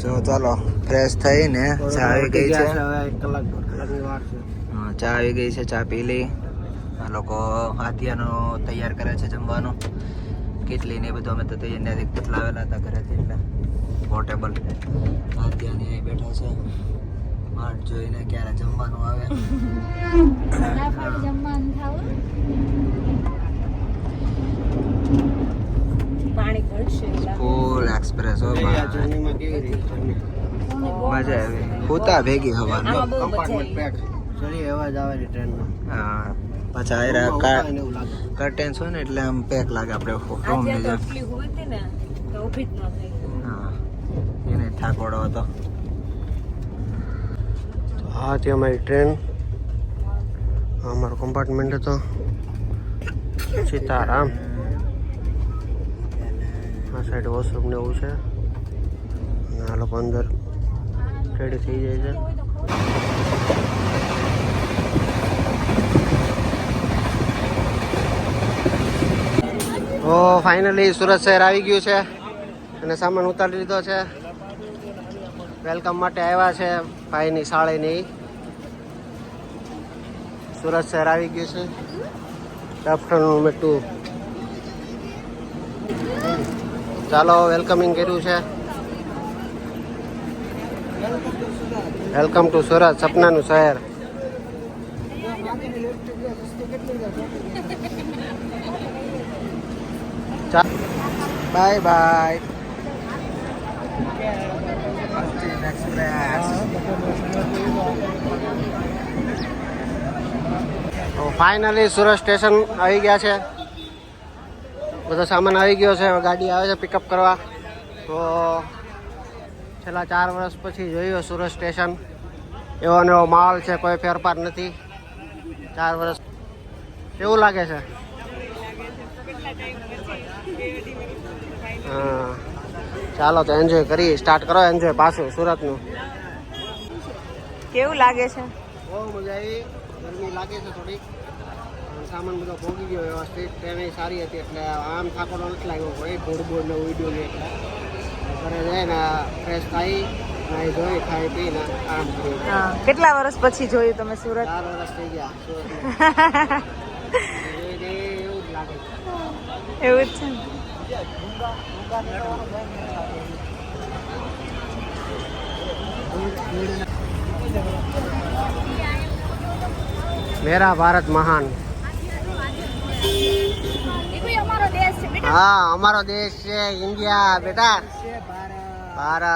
જો ચાલો ફ્રેશ થઈને ચા આવી ગઈ છે. હવે 1 કલાક 1.5 કલાકની વાર છે. હા, ચા આવી ગઈ છે, ચા પી લઈ. આ લોકો હાથિયાનું તૈયાર કરે છે જમવાનું. કેટલી ને બધું અમે તો તૈયાર કેટલા આવેલા હતા ઘરેથી એટલે પોર્ટેબલ હાથિયાની અહીં બેઠા છે. વાટ જોઈને ક્યારે જમવાનું આવે. ફૂલ એક્સપ્રેસ હો મજા આવી. પૂતા ભેગી હવાનું. કમ્પાર્ટમેન્ટ પેક સરી અવાજ આવે છે ટ્રેનમાં. હા, પાછા આયરા કર્ટેન્સ હોય ને એટલે આમ પેક લાગે આપણે રૂમની જેમ. હા, એને થાકોડો હતો. હા, તે અમારી ટ્રેન, અમારો કમ્પાર્ટમેન્ટ હતો સીતારામ. આ સાઈડ વોશરૂમ ને એવું છે અને આ લોકો અંદર રેડી થઈ જાય છે. તો ફાઇનલી સુરત શહેર આવી ગયું છે અને સામાન ઉતારી લીધો છે. વેલકમ માટે આવ્યા છે ભાઈની શાળેની. સુરત શહેર આવી ગયું છે. આફ્ટરનૂન મેં 2 ચાલો વેલકમિંગ કર્યું છે. વેલકમ ટુ સુરત, સપનાનું શહેર. Bye bye. તો ફાઇનલી સુરત સ્ટેશન આવી ગયા છે. બધો સામાન આવી ગયો છે. ગાડી આવે છે પિકઅપ કરવા. તો છેલ્લા 4 વર્ષ પછી જોયું સુરત સ્ટેશન. એવો ને એવો માહોલ છે, કોઈ ફેરફાર નથી 4 વર્ષ. કેવું લાગે છે? હા, ચાલો તો એન્જોય કરી. સ્ટાર્ટ કરો એન્જોય પાછું સુરતનું. કેવું લાગે છે? બહુ મજા આવી. ગરમી લાગે છે થોડીક. સામાન બધો ભોગી ગયો વ્યવસ્થિત. ટ્રેન સારી હતી એટલે આમ થાકોડો નથી લાગ્યો. કોઈ બોર્ડ ને ઉડ્યો નહીં એટલે ઘરે જાય ને ફ્રેશ થઈ નાઈ ધોઈ ખાઈ પીને આરામ કર્યો. કેટલા વર્ષ પછી જોયું તમે સુરત? 4 વર્ષ થઈ ગયા સુરત. એવું જ લાગે છે. એવું જ છે ને. મેરા ભારત મહાન. હા, અમારો દેશ છે ઇન્ડિયા બેટા. ભારત.